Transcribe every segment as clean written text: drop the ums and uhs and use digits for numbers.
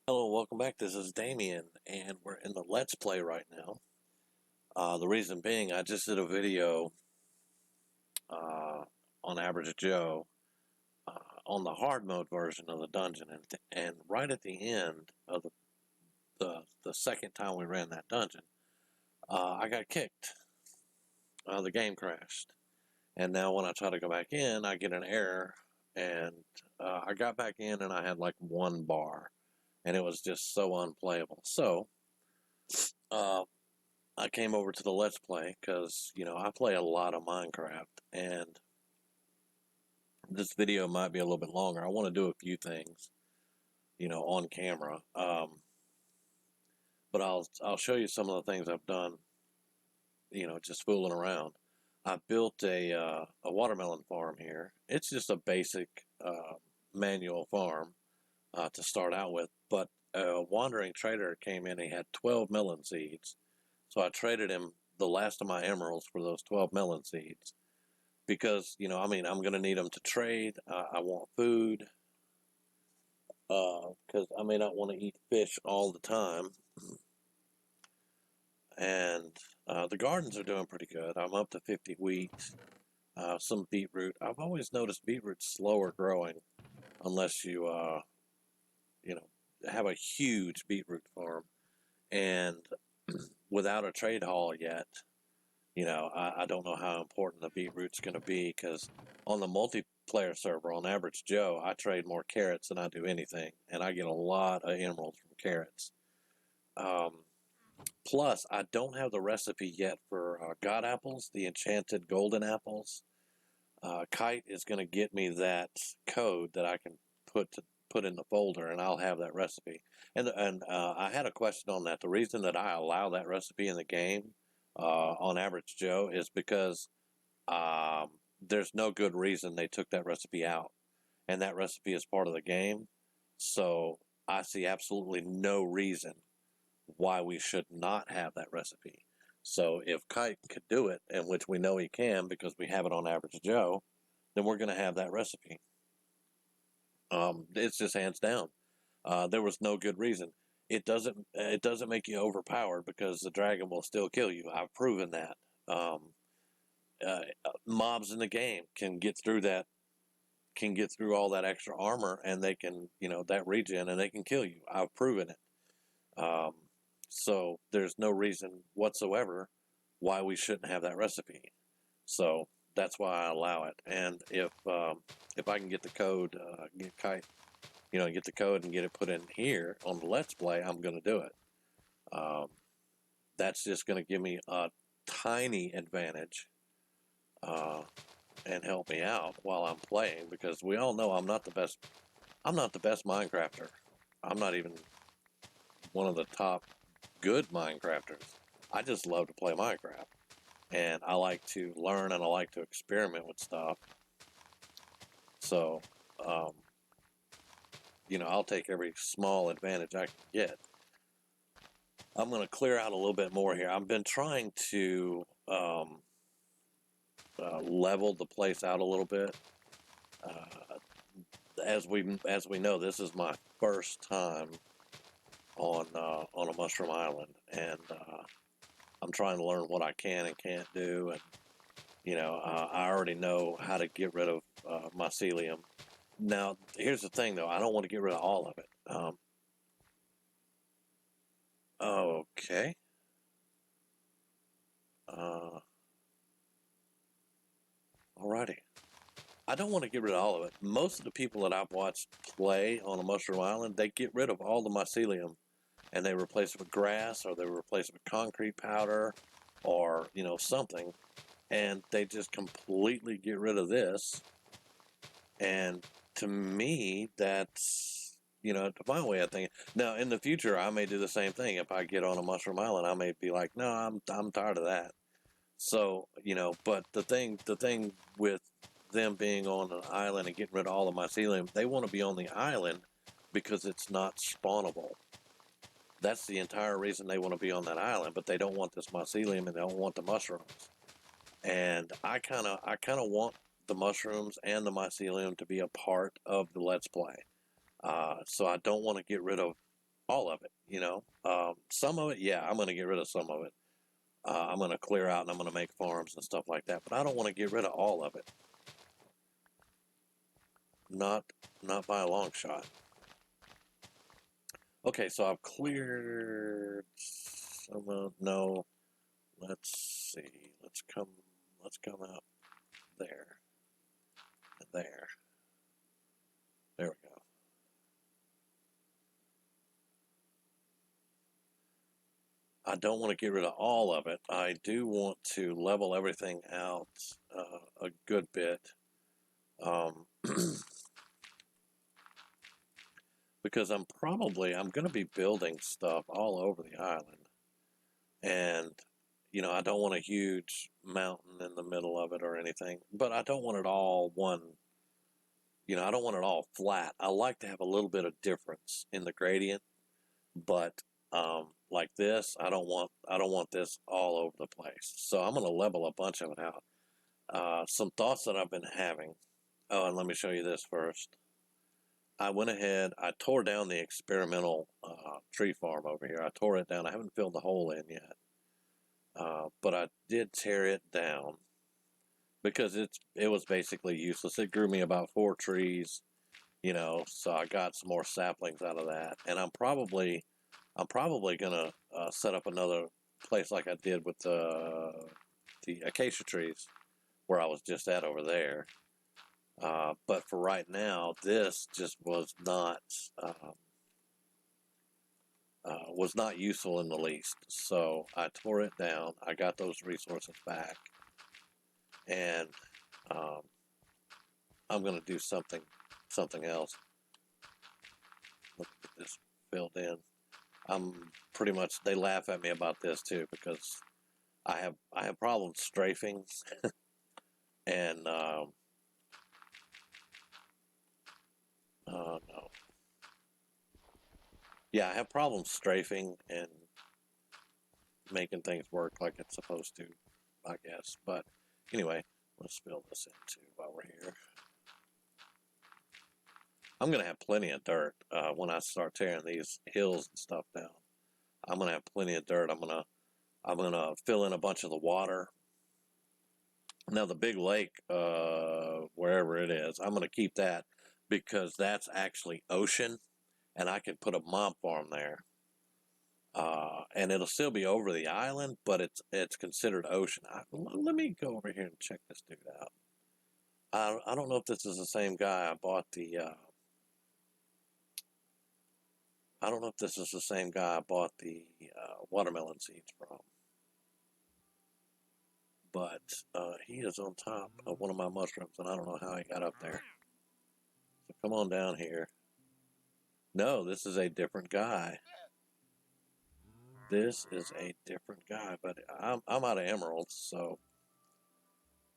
Hello, welcome back. This is Damien, and we're in the Let's Play right now. The reason being, I just did a video uh, on Average Joe on the hard mode version of the dungeon, and right at the end of the second time we ran that dungeon, I got kicked. The game crashed, and now when I try to go back in, I get an error, and I got back in, and I had like one bar, and it was just so unplayable. So. Uh, I came over to the Let's Play because, I play a lot of Minecraft, and this video might be a little bit longer. I want to do a few things, on camera. But I'll show you some of the things I've done, just fooling around. I built a watermelon farm here. It's just a basic manual farm to start out with, but a wandering trader came in. He had 12 melon seeds, so I traded him the last of my emeralds for those 12 melon seeds. Because I'm going to need them to trade. I want food because I may not want to eat fish all the time. And the gardens are doing pretty good. I'm up to 50 wheat, some beetroot. I've always noticed beetroot's slower growing unless you know, have a huge beetroot farm. And without a trade hall yet, I don't know how important the beetroot's going to be because on the multiplayer server, on Average Joe, I trade more carrots than I do anything, and I get a lot of emeralds from carrots. Um, Plus, I don't have the recipe yet for God apples, the enchanted golden apples. Kite is going to get me that code that I can put in the folder, and I'll have that recipe. And I had a question on that. The reason that I allow that recipe in the game on Average Joe is because there's no good reason they took that recipe out, and that recipe is part of the game. So I see absolutely no reason why we should not have that recipe. So if Kite could do it, and which we know he can because we have it on Average Joe, then we're going to have that recipe. It's just hands down. There was no good reason. It doesn't make you overpowered because the dragon will still kill you. I've proven that. Mobs in the game can get through all that extra armor, and they can, that regen, and they can kill you. I've proven it. So there's no reason whatsoever why we shouldn't have that recipe. So that's why I allow it. And if I can get the code, get the code and get it put in here on the Let's Play, I'm going to do it. Um, that's just going to give me a tiny advantage. And help me out while I'm playing because we all know I'm not the best. I'm not the best Minecrafter. I'm not even one of the top good Minecrafters. I just love to play Minecraft, and I like to learn and I like to experiment with stuff. So, um, I'll take every small advantage I can get. I'm going to clear out a little bit more here. I've been trying to level the place out a little bit. Uh, as we know, this is my first time on a mushroom island, and I'm trying to learn what I can and can't do. And I already know how to get rid of mycelium. Now, here's the thing, though. I don't want to get rid of all of it. Okay. Uh, Alrighty. I don't want to get rid of all of it. Most of the people that I've watched play on a mushroom island, they get rid of all the mycelium and they replace it with grass, or they replace it with concrete powder, or something, and they just completely get rid of this. And to me, that's to my way of thinking. Now, in the future, I may do the same thing. If I get on a mushroom island, I may be like, no, I'm tired of that. So but the thing with them being on an island and getting rid of all the mycelium, they want to be on the island because it's not spawnable. That's the entire reason they want to be on that island, but they don't want this mycelium and they don't want the mushrooms. And I kind of want the mushrooms and the mycelium to be a part of the Let's Play. So I don't want to get rid of all of it, some of it, yeah, I'm going to get rid of some of it. I'm going to clear out and I'm going to make farms and stuff like that, but I don't want to get rid of all of it. Not by a long shot. Okay, so I've cleared some. No, let's see. Let's come out there and there. There we go. I don't want to get rid of all of it. I do want to level everything out a good bit. Because I'm going to be building stuff all over the island. And, I don't want a huge mountain in the middle of it or anything, but I don't want it all one, I don't want it all flat. I like to have a little bit of difference in the gradient, but like this, I don't want this all over the place. So I'm going to level a bunch of it out. Some thoughts that I've been having. Oh, and let me show you this first. I went ahead, I tore down the experimental tree farm over here. I tore it down. I haven't filled the hole in yet. But I did tear it down because it was basically useless. It grew me about 4 trees, so I got some more saplings out of that. And I'm probably gonna set up another place like I did with the acacia trees where I was just at over there. But for right now, this just was not useful in the least. So I tore it down. I got those resources back, and I'm going to do something else. Look at this filled in. I'm pretty much. They laugh at me about this too because I have problems strafing, and no. Yeah, I have problems strafing and making things work like it's supposed to, I guess. But anyway, let's fill this in too while we're here. I'm going to have plenty of dirt when I start tearing these hills and stuff down. I'm going to have plenty of dirt. I'm going to fill in a bunch of the water. Now the big lake, wherever it is, I'm going to keep that because that's actually ocean, and I can put a mob farm there. And it'll still be over the island, but it's considered ocean. Let me go over here and check this dude out. I don't know if this is the same guy I bought the. I don't know if this is the same guy I bought the watermelon seeds from. But he is on top of one of my mushrooms, and I don't know how he got up there. So come on down here. No, this is a different guy. This is a different guy, but I'm out of emeralds, so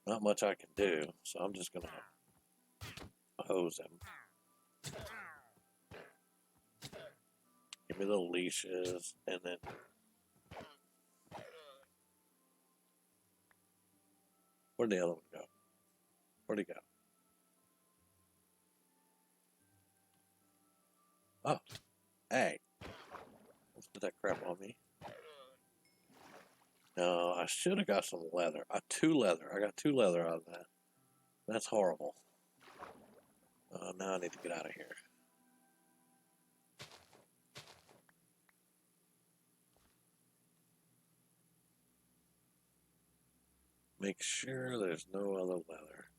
not much I can do. So I'm just gonna hose him. Give me little leashes, and then where'd the other one go? Where'd he go? Oh, hey, let's put that crap on me. No, I should have got some leather. I got two leather out of that. That's horrible. Now I need to get out of here. Make sure there's no other leather.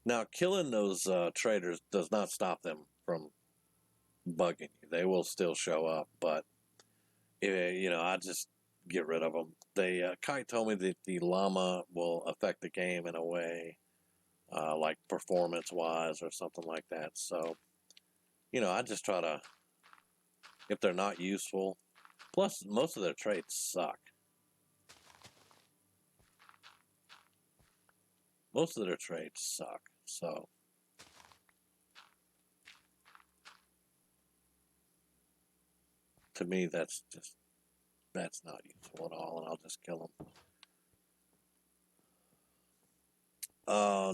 Now, killing those traders does not stop them from bugging you. They will still show up, but I just get rid of them. Kite told me that the llama will affect the game in a way, like performance-wise or something like that. So, I just try to, if they're not useful, plus most of their traits suck. Most of their traits suck. So, to me, that's not useful at all, and I'll just kill them.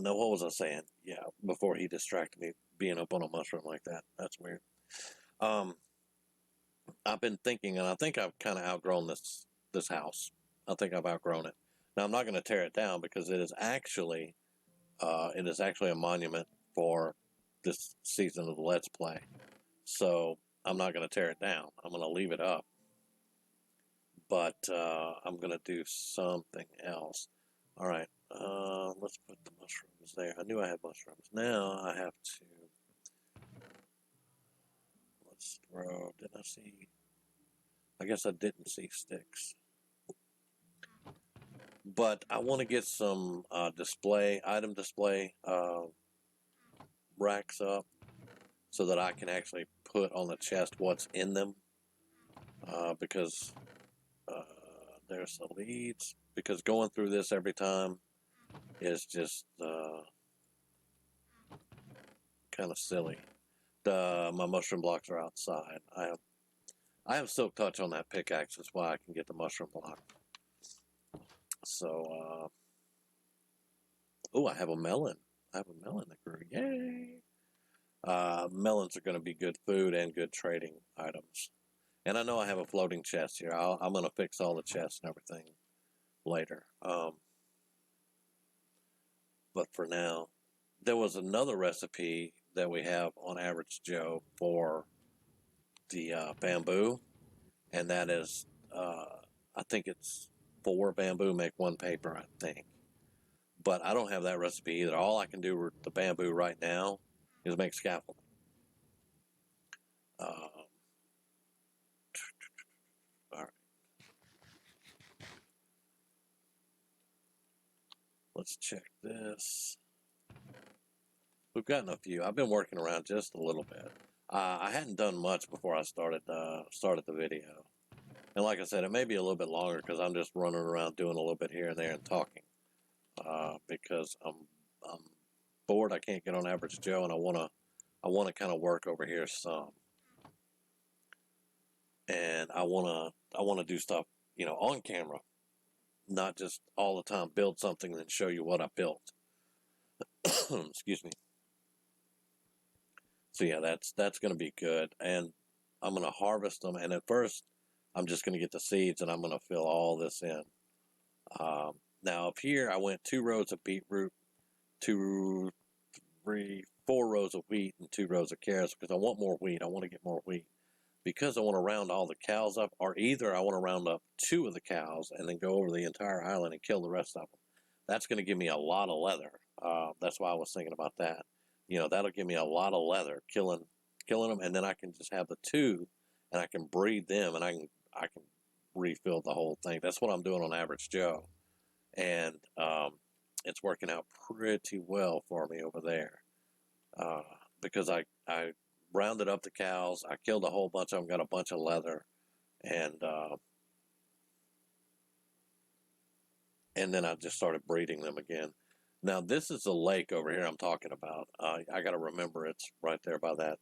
No, what was I saying? Yeah, before he distracted me, being up on a mushroom like that. That's weird. Um, I've been thinking, and I think I've kind of outgrown this house. I think I've outgrown it. Now I'm not going to tear it down because it is actually a monument for this season of the Let's Play. So I'm not going to tear it down. I'm going to leave it up, but I'm going to do something else. All right, let's put the mushrooms there. I knew I had mushrooms. Now I have to. Let's throw. Did I see? I guess I didn't see sticks. But I want to get some item display racks up so that I can actually put on the chest what's in them. Because there's the leads. Because going through this every time is just kind of silly. My mushroom blocks are outside. I have silk touch on that pickaxe. That's why I can get the mushroom block. So, oh, I have a melon. I have a melon that grew. Yay! Melons are going to be good food and good trading items. And I know I have a floating chest here. I'm going to fix all the chests and everything later. But for now, there was another recipe that we have on Average Joe for the bamboo, and that is, I think it's 4 bamboo make 1 paper, I think. But I don't have that recipe either. All I can do with the bamboo right now is make scaffolding. All right. Let's check this. We've gotten a few. I've been working around just a little bit. I hadn't done much before I started the video, and like I said, it may be a little bit longer because I'm just running around doing a little bit here and there and talking. Because I'm bored. I can't get on Average Joe, and I wanna kind of work over here some, and I wanna do stuff on camera, not just all the time build something and then show you what I built. Excuse me. So yeah, that's going to be good, and I'm going to harvest them. And at first, I'm just going to get the seeds, and I'm going to fill all this in. Now up here, I went 2 rows of beetroot, 2, 3, 4 rows of wheat, and 2 rows of carrots because I want more wheat. I want to get more wheat because I want to round all the cows up, or either I want to round up 2 of the cows and then go over the entire island and kill the rest of them. That's going to give me a lot of leather. That's why I was thinking about that. That'll give me a lot of leather, killing them, and then I can just have the 2, and I can breed them, and I can refill the whole thing. That's what I'm doing on Average Joe, and it's working out pretty well for me over there because I rounded up the cows, I killed a whole bunch of them, got a bunch of leather, and then I just started breeding them again. Now this is the lake over here I'm talking about. I got to remember it's right there by that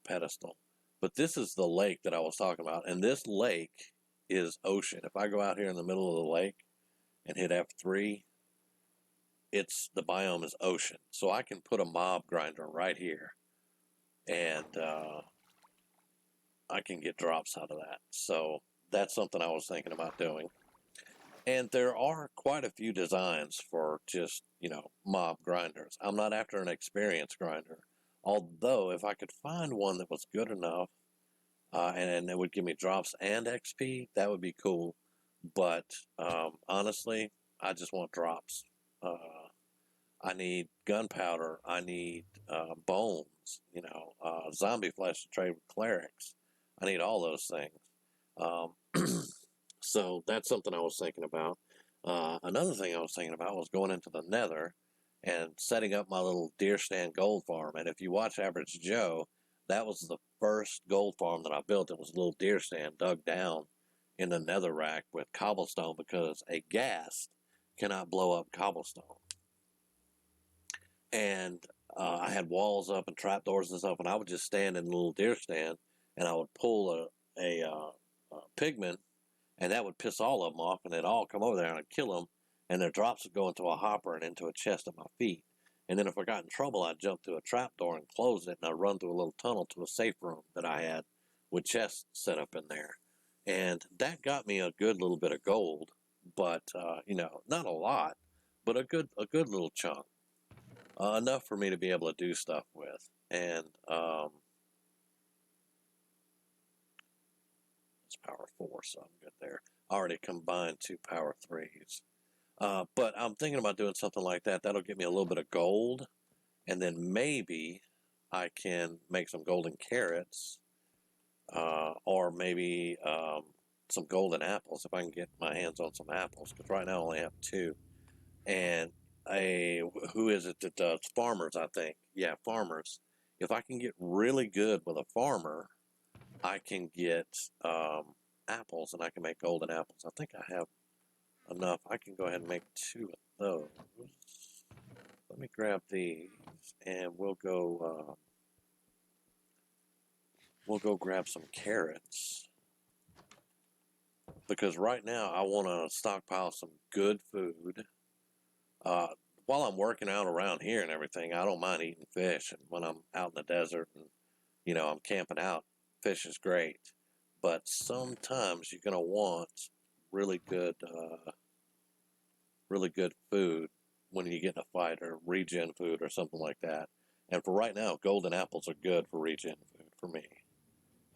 pedestal. But this is the lake that I was talking about, and this lake is ocean. If I go out here in the middle of the lake and hit F3, the biome is ocean. So I can put a mob grinder right here, and I can get drops out of that. So that's something I was thinking about doing. And there are quite a few designs for just, mob grinders. I'm not after an experienced grinder. Although, if I could find one that was good enough and it would give me drops and XP, that would be cool. But honestly, I just want drops. I need gunpowder. I need bones, zombie flesh to trade with clerics. I need all those things. Um, So that's something I was thinking about. Another thing I was thinking about was going into the Nether and setting up my little deer stand gold farm. And if you watch Average Joe, that was the first gold farm that I built. It was a little deer stand dug down in the nether rack with cobblestone because a ghast cannot blow up cobblestone. And I had walls up and trapdoors and stuff, and I would just stand in the little deer stand, and I would pull a pigman, and that would piss all of them off, and they'd all come over there and I'd kill them, and their drops would go into a hopper and into a chest at my feet. And then if I got in trouble, I'd jump through a trap door and close it, and I'd run through a little tunnel to a safe room that I had with chests set up in there. And that got me a good little bit of gold, but not a lot, but a good little chunk, enough for me to be able to do stuff with. And it's power 4, so I'm good there. I already combined 2 power 3s. But I'm thinking about doing something like that. That'll get me a little bit of gold, and then maybe I can make some golden carrots, or maybe some golden apples if I can get my hands on some apples. Because right now I only have 2. And who is it that does farmers? I think, yeah, farmers. If I can get really good with a farmer, I can get apples, and I can make golden apples. I think I have enough. I can go ahead and make 2 of those. Let me grab these, and we'll go grab some carrots, because right now I want to stockpile some good food. While I'm working out around here and everything, I don't mind eating fish. And when I'm out in the desert and I'm camping out, fish is great. But sometimes you're gonna want really good, really good food when you get in a fight, or regen food or something like that. And for right now, golden apples are good for regen food for me.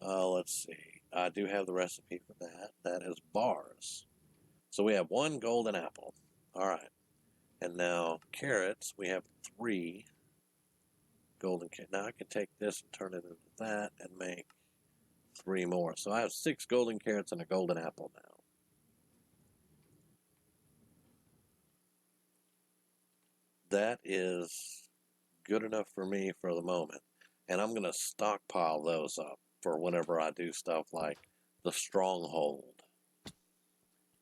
Let's see. I do have the recipe for that. That is bars. So we have 1 golden apple. All right. And now carrots, we have 3 golden carrots. Now I can take this and turn it into that and make 3 more. So I have 6 golden carrots and a golden apple now. That is good enough for me for the moment. And I'm going to stockpile those up for whenever I do stuff like the stronghold.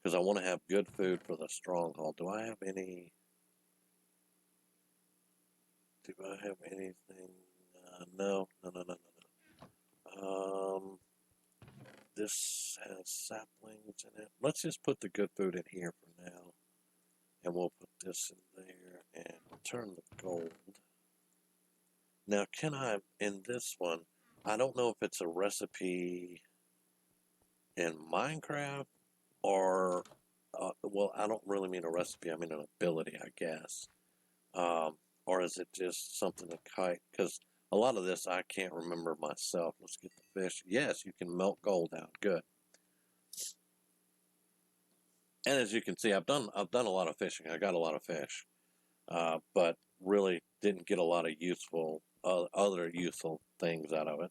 Because I want to have good food for the stronghold. Do I have anything? No. This has saplings in it. Let's just put the good food in here for now. And we'll put this in there and turn the gold. Now, can I, in this one, I don't know if it's a recipe in Minecraft or, well, I don't really mean a recipe, I mean an ability, I guess. Or is it just something to kite? Because a lot of this I can't remember myself. Let's get the fish. Yes, you can melt gold out. Good. And as you can see, I've done a lot of fishing. I got a lot of fish, but really didn't get a lot of other useful things out of it.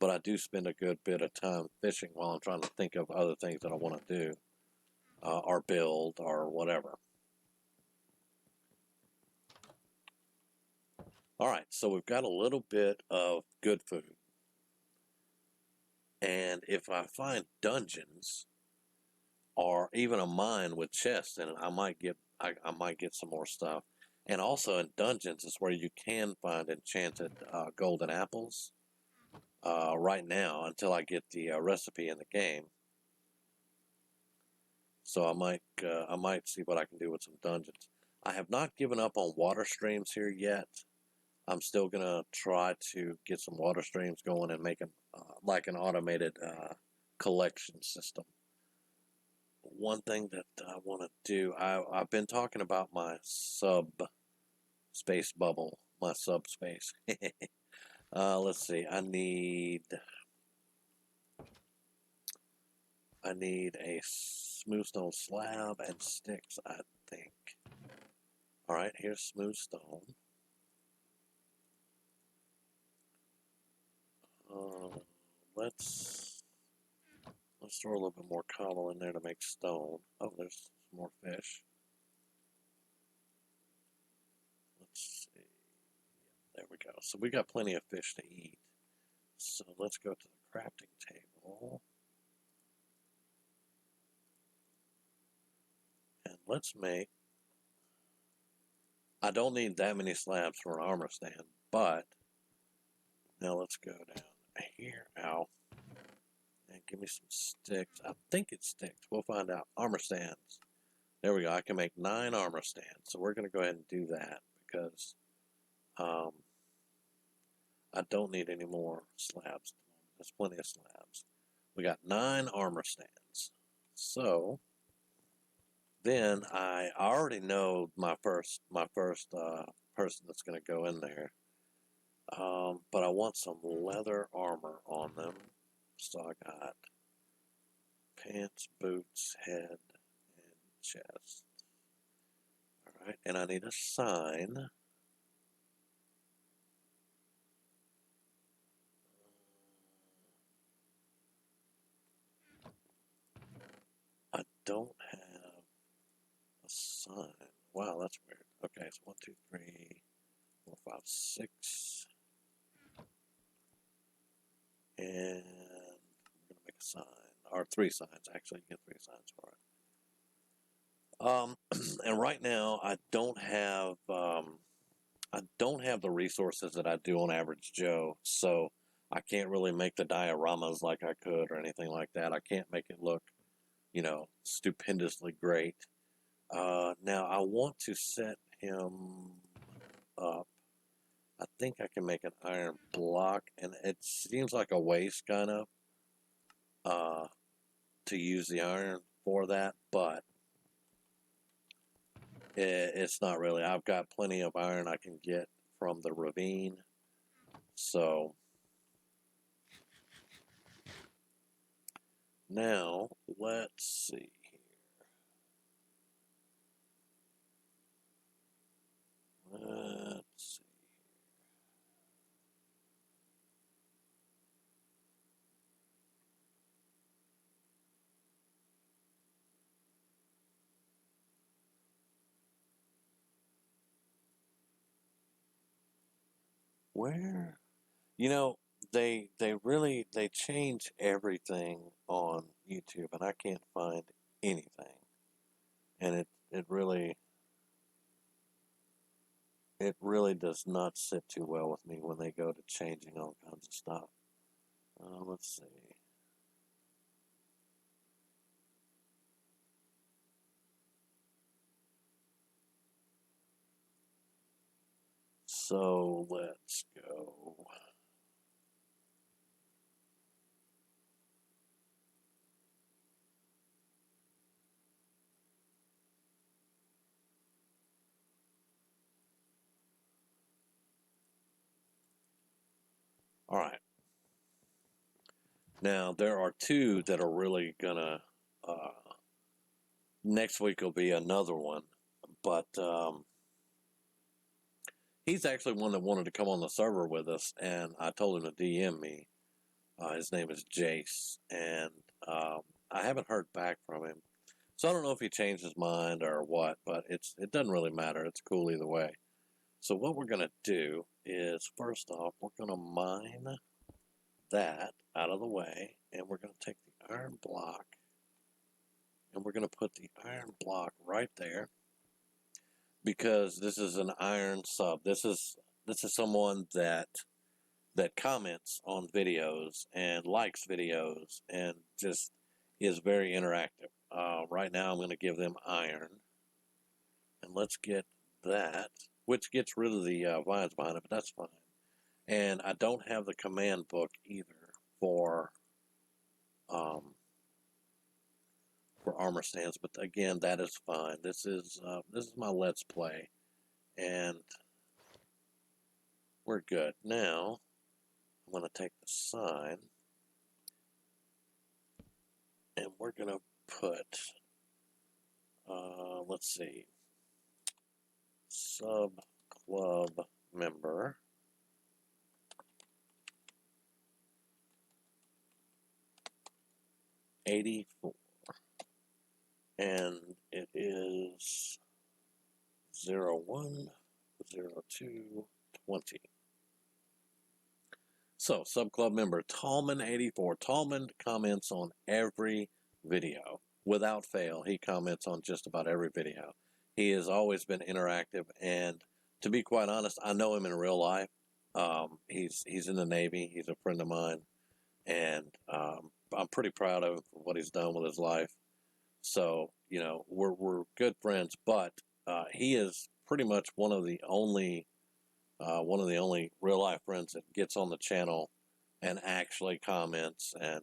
But I do spend a good bit of time fishing while I'm trying to think of other things that I want to do, or build, or whatever. All right, so we've got a little bit of good food. And if I find dungeons, or even a mine with chests in it, I might get some more stuff. And also in dungeons is where you can find enchanted golden apples. Right now, until I get the recipe in the game. So I might see what I can do with some dungeons. I have not given up on water streams here yet. I'm still gonna try to get some water streams going and make them like an automated collection system. One thing that I want to do, I've been talking about my subspace bubble, my subspace. Let's see. I need a smooth stone slab and sticks, I think. All right, here's smooth stone. Let's throw a little bit more cobble in there to make stone. Oh, there's some more fish. Let's see. There we go. So we got plenty of fish to eat. So let's go to the crafting table. And let's make... I don't need that many slabs for an armor stand, but now let's go down here. Ow. And give me some sticks. I think it's sticks. We'll find out. Armor stands. There we go. I can make 9 armor stands. So we're going to go ahead and do that because um, I don't need any more slabs. There's plenty of slabs. We got 9 armor stands. So then I already know my first person that's going to go in there. But I want some leather armor on them. So I got pants, boots, head, and chest. All right, and I need a sign. I don't have a sign. Wow, that's weird. Okay, so 1, 2, 3, 4, 5, 6. And we're gonna make a sign. Or 3 signs, actually. You get 3 signs for it. And right now I don't have the resources that I do on Average Joe, so I can't really make the dioramas like I could or anything like that. I can't make it look, stupendously great. Now I want to set him up. I think I can make an iron block, and it seems like a waste kind of to use the iron for that, but it's not really. I've got plenty of iron I can get from the ravine, so now let's see here. Let's see. Where they change everything on YouTube, and I can't find anything. And it really does not sit too well with me when they go to changing all kinds of stuff. Let's see. So let's go. All right. Now there are 2 that are really gonna. Next week will be another one, but he's actually one that wanted to come on the server with us, and I told him to DM me. His name is Jace, and I haven't heard back from him. So I don't know if he changed his mind or what, but it doesn't really matter. It's cool either way. So what we're going to do is, first off, we're going to mine that out of the way, and we're going to take the iron block, and we're going to put the iron block right there, because this is an iron sub. This is someone that comments on videos and likes videos and just is very interactive. Right now, I'm going to give them iron, and let's get that, which gets rid of the vines behind it, but that's fine. And I don't have the command book either for um, armor stands, but again, that is fine. This is my Let's Play, and we're good. Now, I'm going to take the sign, and we're going to put, let's see, sub club member. '84, and it is 01/02/20. So, sub club member Tallman84. Tallman comments on every video without fail. He comments on just about every video. He has always been interactive, and to be quite honest, I know him in real life. He's in the Navy. He's a friend of mine, and I'm pretty proud of what he's done with his life. So, we're good friends, but he is pretty much one of the only real life friends that gets on the channel and actually comments and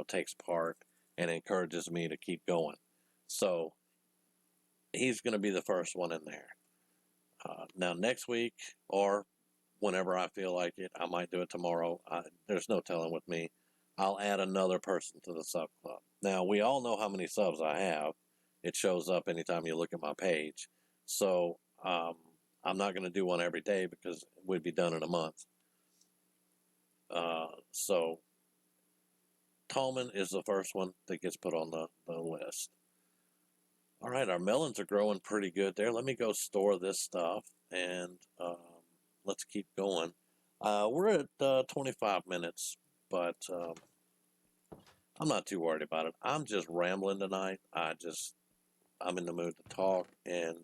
takes part and encourages me to keep going. So he's going to be the first one in there. Now next week or whenever I feel like it, I might do it tomorrow. There's no telling with me. I'll add another person to the sub club. Now we all know how many subs I have. It shows up anytime you look at my page. So I'm not going to do one every day because we'd be done in a month. So Tallman is the first one that gets put on the list. All right, our melons are growing pretty good there. Let me go store this stuff and let's keep going. We're at 25 minutes, but I'm not too worried about it. I'm just rambling tonight. I'm in the mood to talk. And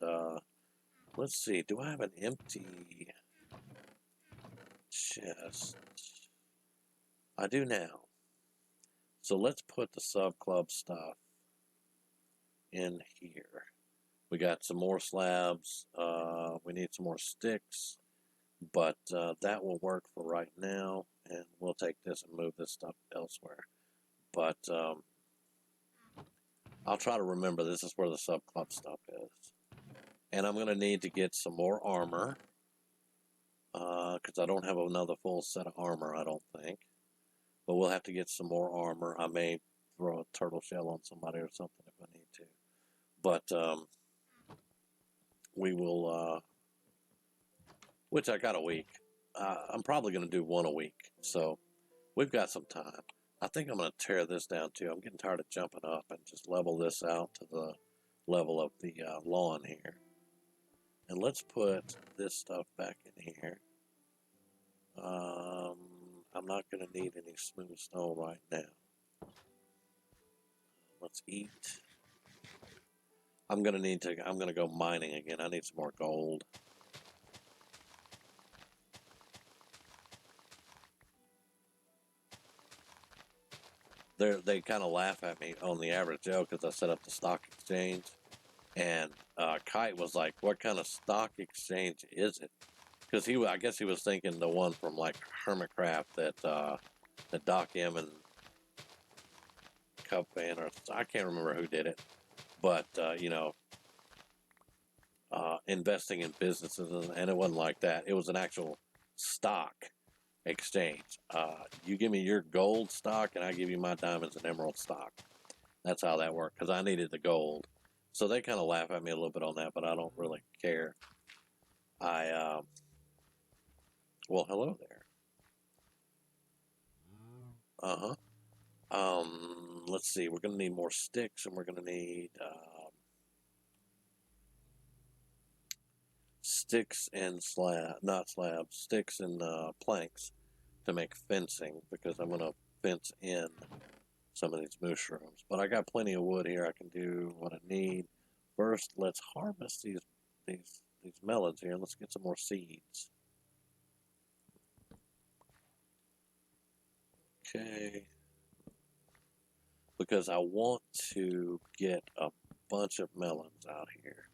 let's see, do I have an empty chest? I do now. So let's put the sub club stuff in here. We got some more slabs. We need some more sticks, but that will work for right now. And we'll take this and move this stuff elsewhere. But I'll try to remember this is where the sub club stuff is. And I'm going to need to get some more armor because I don't have another full set of armor, I don't think. But we'll have to get some more armor. I may throw a turtle shell on somebody or something if I need to. But we will, which I got a week. I'm probably going to do one a week. So we've got some time. I think I'm going to tear this down too. I'm getting tired of jumping up and just level this out to the level of the lawn here. And let's put this stuff back in here. I'm not going to need any smooth stone right now. Let's eat. I'm going to go mining again. I need some more gold. They kind of laugh at me on the average Joe because I set up the stock exchange. And Kite was like, what kind of stock exchange is it? Because I guess he was thinking the one from like Hermitcraft that Doc M and Cup Fan, or I can't remember who did it, but investing in businesses, and it wasn't like that. It was an actual stock exchange. You give me your gold stock, and I give you my diamonds and emerald stock. That's how that worked, because I needed the gold. So they kind of laugh at me a little bit on that, but I don't really care. Well, hello there. Uh-huh. Let's see. We're going to need more sticks, and we're going to need sticks and sticks and planks to make fencing, because I'm going to fence in some of these mushrooms. But I got plenty of wood here. I can do what I need. First, let's harvest these melons here. Let's get some more seeds. Okay. Because I want to get a bunch of melons out here.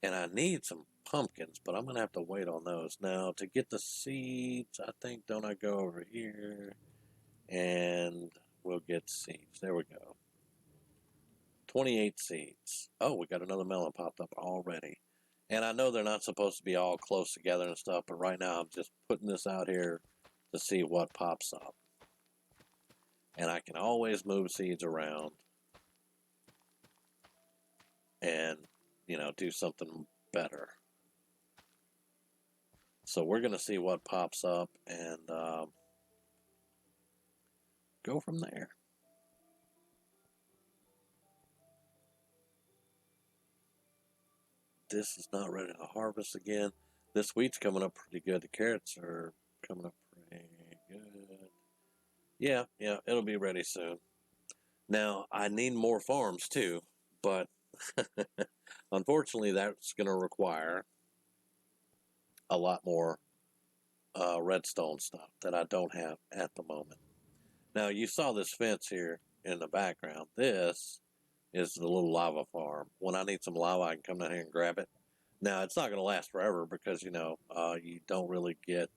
And I need some pumpkins, but I'm going to have to wait on those. Now, to get the seeds, I think, don't I go over here? And we'll get seeds. There we go. 28 seeds. Oh, we got another melon popped up already. And I know they're not supposed to be all close together and stuff, but right now I'm just putting this out here to see what pops up. And I can always move seeds around and, do something better. So we're going to see what pops up and go from there. This is not ready to harvest again. This wheat's coming up pretty good. The carrots are coming up pretty good. Yeah, it'll be ready soon. Now, I need more farms too, but unfortunately that's going to require a lot more redstone stuff that I don't have at the moment. Now, you saw this fence here in the background. This is the little lava farm. When I need some lava, I can come down here and grab it. Now, it's not going to last forever because, you don't really get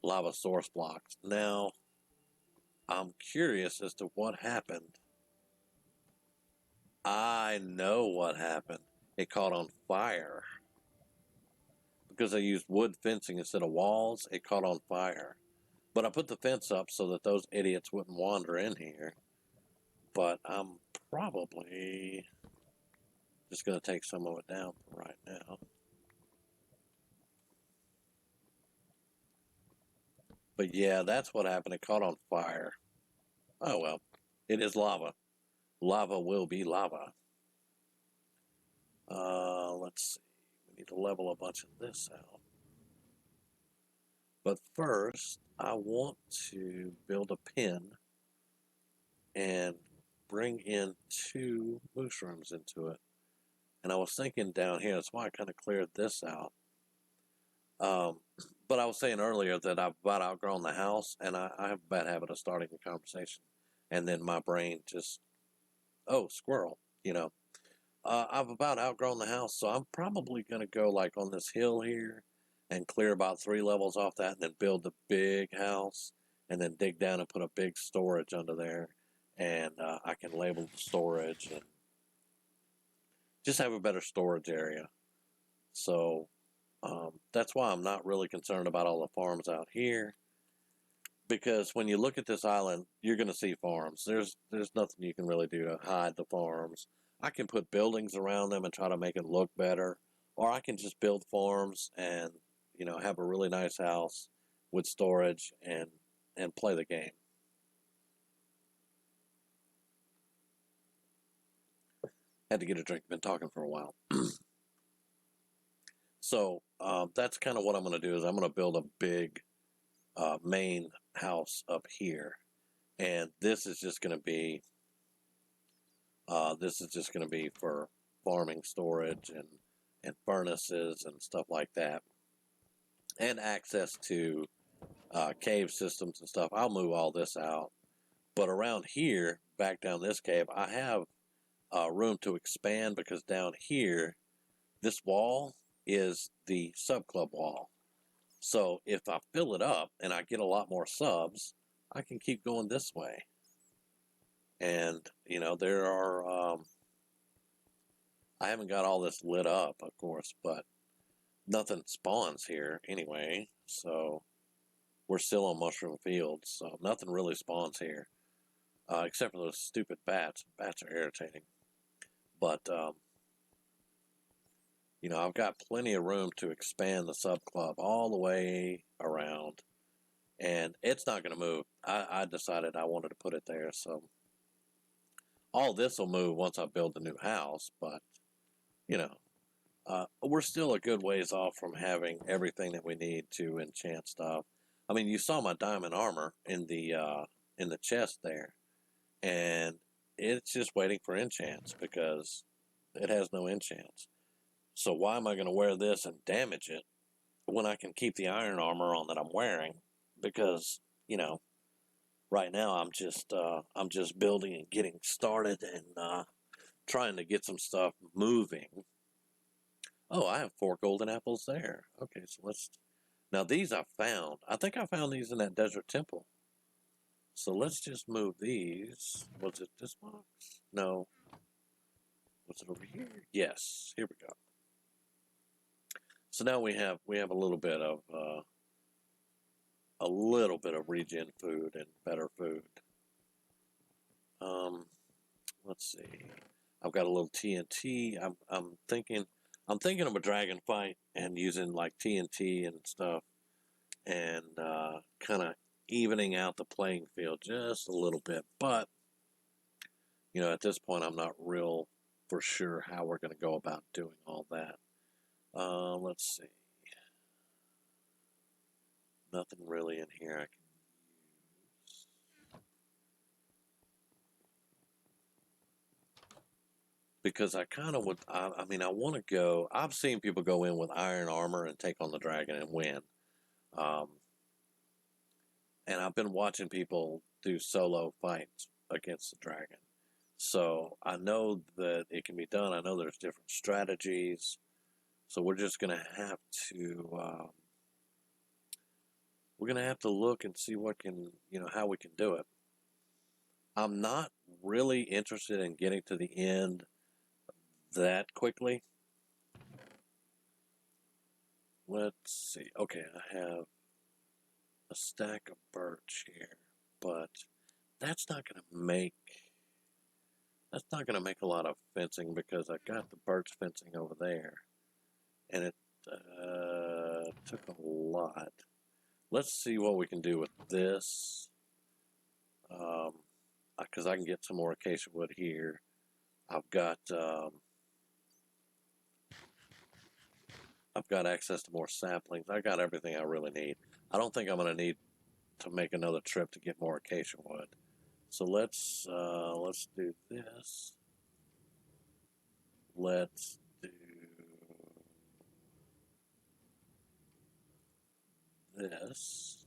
lava source blocks. Now, I'm curious as to what happened. I know what happened. It caught on fire. Because I used wood fencing instead of walls, it caught on fire. But I put the fence up so that those idiots wouldn't wander in here. But I'm probably just going to take some of it down for right now. But yeah, that's what happened. It caught on fire. Oh well, it is lava. Lava will be lava. Let's see. We need to level a bunch of this out. But first, I want to build a pen and bring in 2 moose rooms into it. And I was thinking down here, that's why I kind of cleared this out. Um, but I was saying earlier that I've about outgrown the house, and I have a bad habit of starting a conversation, and then my brain just, oh, squirrel, I've about outgrown the house, so I'm probably going to go like on this hill here and clear about 3 levels off that, and then build the big house, and then dig down and put a big storage under there, and I can label the storage and just have a better storage area. So that's why I'm not really concerned about all the farms out here, because when you look at this island, you're going to see farms. There's nothing you can really do to hide the farms. I can put buildings around them and try to make it look better, or I can just build farms and have a really nice house with storage and play the game. Had to get a drink. Been talking for a while. So that's kind of what I'm going to do. Is I'm going to build a big main house up here, and this is just going to be for farming storage and furnaces and stuff like that, and access to cave systems and stuff. I'll move all this out, but around here, back down this cave, I have room to expand, because down here, this wall is the sub club wall. So if I fill it up and I get a lot more subs, I can keep going this way. And, there are, I haven't got all this lit up, of course, but nothing spawns here anyway. So we're still on mushroom fields, so nothing really spawns here, except for those stupid bats. Bats are irritating. But, I've got plenty of room to expand the sub club all the way around, and it's not going to move. I decided I wanted to put it there, so all this will move once I build the new house, but, we're still a good ways off from having everything that we need to enchant stuff. I mean, you saw my diamond armor in the chest there, and it's just waiting for enchants because it has no enchants. So why am I going to wear this and damage it when I can keep the iron armor on that I'm wearing? Because right now I'm just building and getting started and trying to get some stuff moving. Oh, I have 4 golden apples there. Okay, so now these I found. I think I found these in that desert temple. So let's just move these. Was it this box? No. Was it over here? Yes. Here we go. So now we have a little bit of regen food and better food. Let's see. I've got a little TNT. I'm thinking of a dragon fight and using like TNT and stuff, and kind of evening out the playing field just a little bit. But at this point, I'm not real for sure how we're going to go about doing all that. Let's see. Nothing really in here I can use. Because I kind of would, I want to go, I've seen people go in with iron armor and take on the dragon and win. and I've been watching people do solo fights against the dragon. So I know that it can be done. I know there's different strategies. So we're just gonna have to look and see what can how we can do it. I'm not really interested in getting to the end that quickly. Let's see. Okay, I have a stack of birch here, but that's not gonna make a lot of fencing because I got the birch fencing over there, and it took a lot. Let's see what we can do with this, because I can get some more acacia wood here. I've got access to more saplings. I got everything I really need. I don't think I'm going to need to make another trip to get more acacia wood. So let's do this. Let's do this.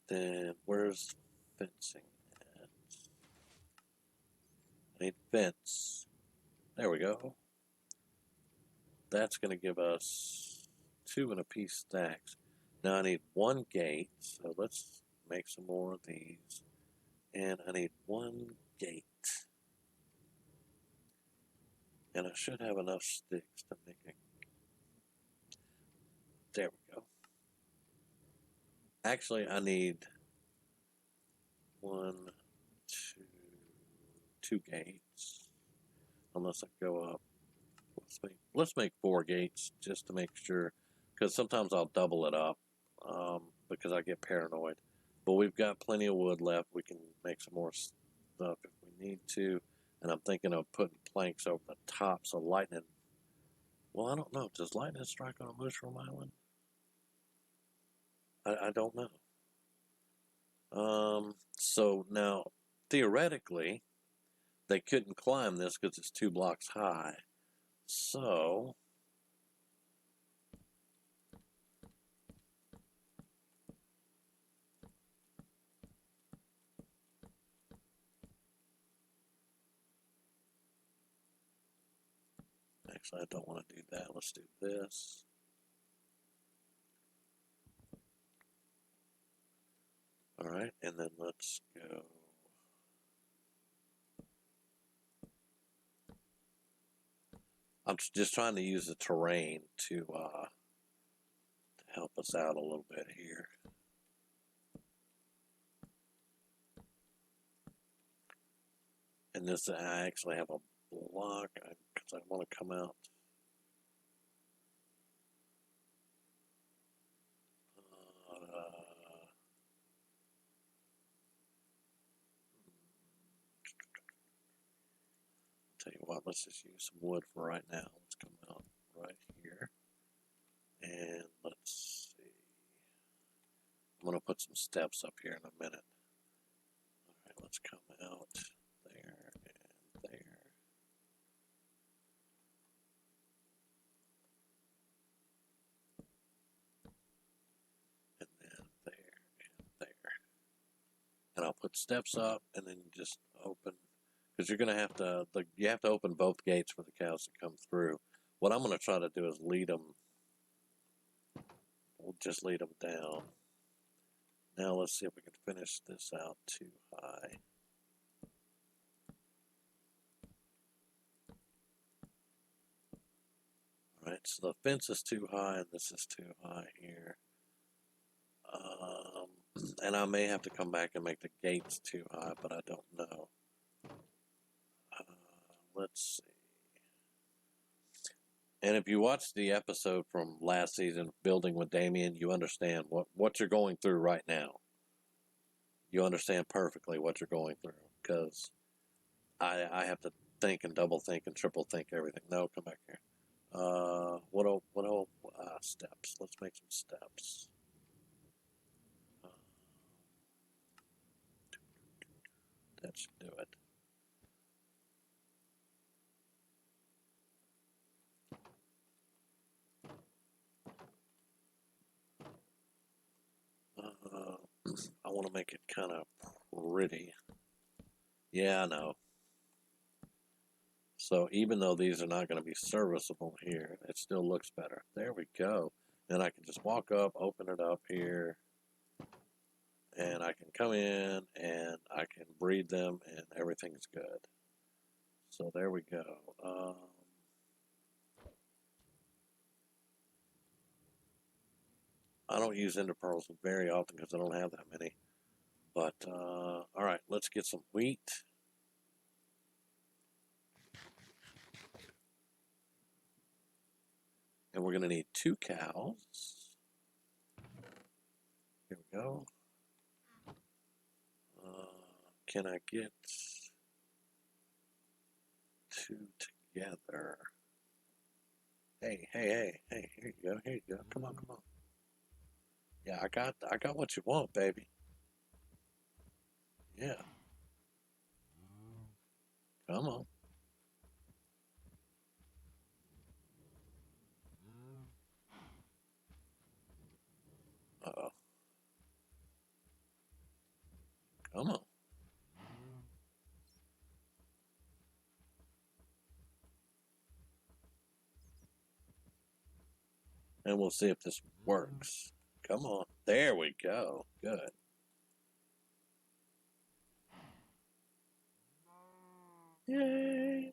Then where's fencing at? I need fence. There we go. That's going to give us 2 and a piece stacks. Now I need 1 gate, so let's make some more of these. And I need 1 gate. And I should have enough sticks to make it. There we go. Actually, I need 1, 2 gates. Unless I go up. Let's make 4 gates just to make sure, because sometimes I'll double it up because I get paranoid. But we've got plenty of wood left. We can make some more stuff if we need to. And I'm thinking of putting planks over the top so lightning. Well, I don't know. Does lightning strike on a mushroom island? I don't know. So now, theoretically, they couldn't climb this because it's 2 blocks high. So actually, I don't want to do that. Let's do this. All right, and then let's go. I'm just trying to use the terrain to help us out a little bit here. And this, I actually have a block because I want to come out. Tell you what, let's just use some wood for right now. Let's come out right here. And let's see. I'm going to put some steps up here in a minute. All right, let's come out there and there. And then there and there. And I'll put steps up and then just open. Because you're going to have to, you have to open both gates for the cows to come through. What I'm going to try to do is lead them. We'll just lead them down. Now let's see if we can finish this out too high. All right, so the fence is too high and this is too high here. And I may have to come back and make the gates too high, but I don't know. Let's see. And if you watch the episode from last season, Building with Damien, you understand what you're going through right now. You understand perfectly what you're going through, because I have to think and double think and triple think everything. No, come back here. Steps. Let's make some steps. That should do it. want to make it kind of pretty. Yeah, I know. So even though these are not going to be serviceable here, it still looks better. There we go. Then I can just walk up, open it up here, and I can come in and I can breed them and everything's good. So there we go. I don't use ender pearls very often because I don't have that many. But, all right, let's get some wheat. And we're going to need 2 cows. Here we go. Can I get 2 together? Hey, here you go. Come on. Yeah, I got what you want, baby. Yeah. Come on. Uh-oh. Come on. And we'll see if this works. Come on. There we go. Good. Yay.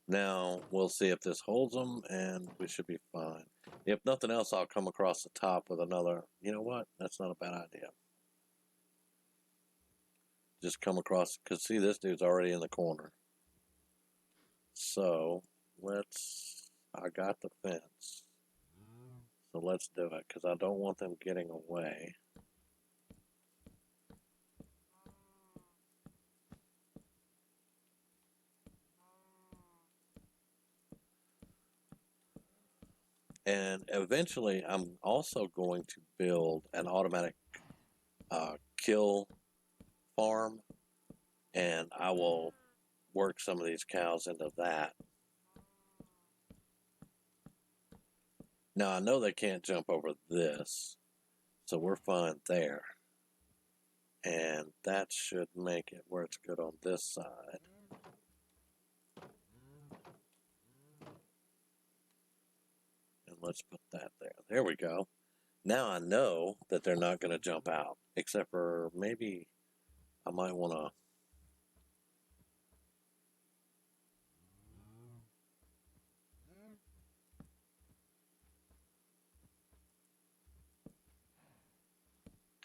Now, we'll see if this holds them, and we should be fine. If nothing else, I'll come across the top with another. You know what? That's not a bad idea. Just come across, because see, this dude's already in the corner. So, I got the fence. So let's do it, because I don't want them getting away. And eventually, I'm also going to build an automatic kill farm, and I will work some of these cows into that. Now, I know they can't jump over this, so we're fine there. And that should make it where it's good on this side. And let's put that there. There we go. Now I know that they're not going to jump out, except for maybe I might want to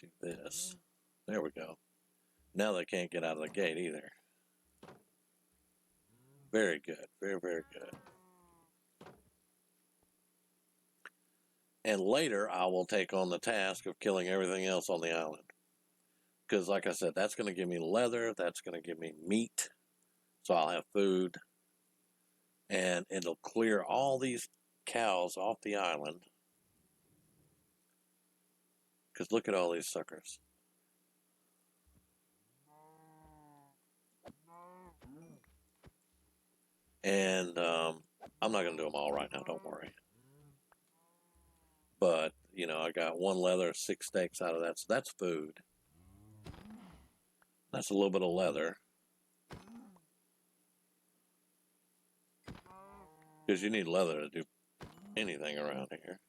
do this. There we go. Now they can't get out of the gate either. Very good. Very, very good. And later I will take on the task of killing everything else on the island. Because like I said, that's going to give me leather. That's going to give me meat. So I'll have food. And it'll clear all these cows off the island. Because look at all these suckers. And I'm not going to do them all right now, don't worry. But, you know, I got 1 leather, 6 steaks out of that. So that's food. That's a little bit of leather. Because you need leather to do anything around here.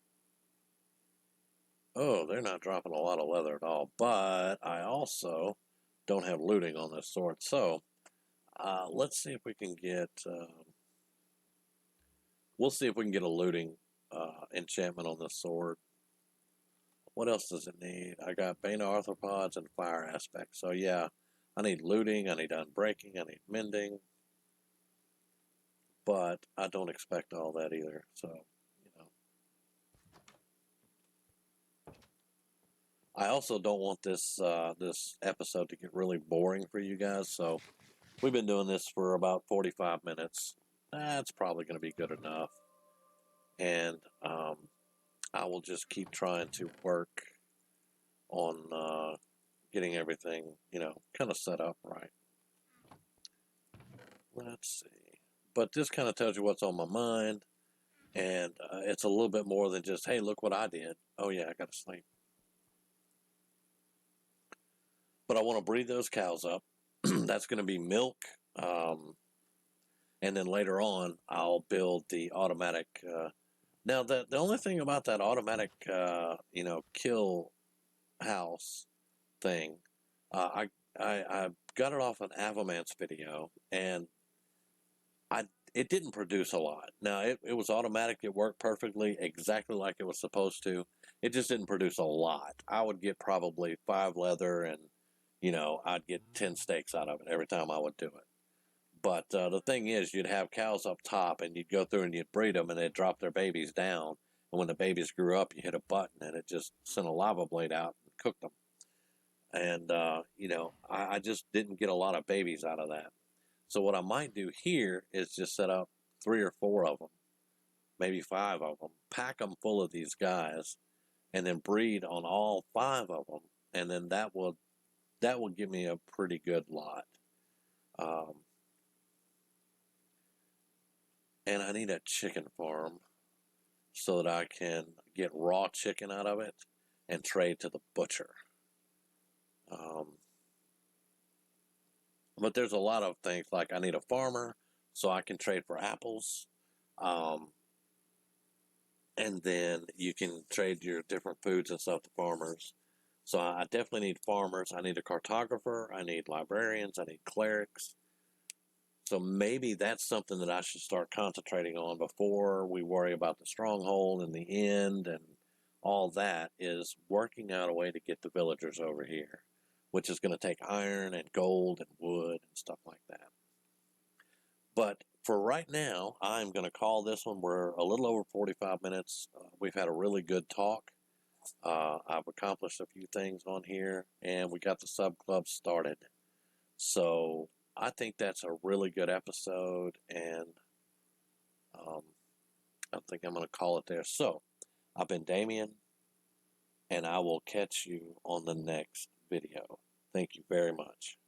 Oh, they're not dropping a lot of leather at all. But I also don't have looting on this sword. So let's see if we can get... we'll see if we can get a looting enchantment on this sword. What else does it need? I got Bane Arthropods and Fire Aspect. So yeah, I need looting, I need unbreaking, I need mending. But I don't expect all that either. So, you know. I also don't want this this episode to get really boring for you guys. So we've been doing this for about 45 minutes. That's probably going to be good enough. And I will just keep trying to work on getting everything, you know, kind of set up right. Let's see. But this kind of tells you what's on my mind. And it's a little bit more than just, hey, look what I did. Oh, yeah, I got to sleep. But I want to breed those cows up. That's going to be milk. And then later on, I'll build the automatic. Now, the only thing about that automatic, kill house thing, I got it off an Avomance video, and it didn't produce a lot. Now, it was automatic. It worked perfectly, exactly like it was supposed to. It just didn't produce a lot. I would get probably 5 leather, and, I'd get 10 steaks out of it every time I would do it. But the thing is, you'd have cows up top, and you'd go through and you'd breed them, and they'd drop their babies down. And when the babies grew up, you hit a button, and it just sent a lava blade out and cooked them. And, I just didn't get a lot of babies out of that. So what I might do here is just set up 3 or 4 of them, maybe 5 of them, pack them full of these guys, and then breed on all 5 of them, and then that will give me a pretty good lot. And I need a chicken farm so that I can get raw chicken out of it and trade to the butcher. But there's a lot of things, like I need a farmer so I can trade for apples. And then you can trade your different foods and stuff to farmers. So I definitely need farmers. I need a cartographer. I need librarians. I need clerics. So maybe that's something that I should start concentrating on before we worry about the stronghold and the end and all that, is working out a way to get the villagers over here, which is going to take iron and gold and wood and stuff like that. But for right now, I'm going to call this one. We're a little over 45 minutes. We've had a really good talk. I've accomplished a few things on here, and we got the sub club started. So I think that's a really good episode, and I think I'm going to call it there. So I've been Damien, and I will catch you on the next video. Thank you very much.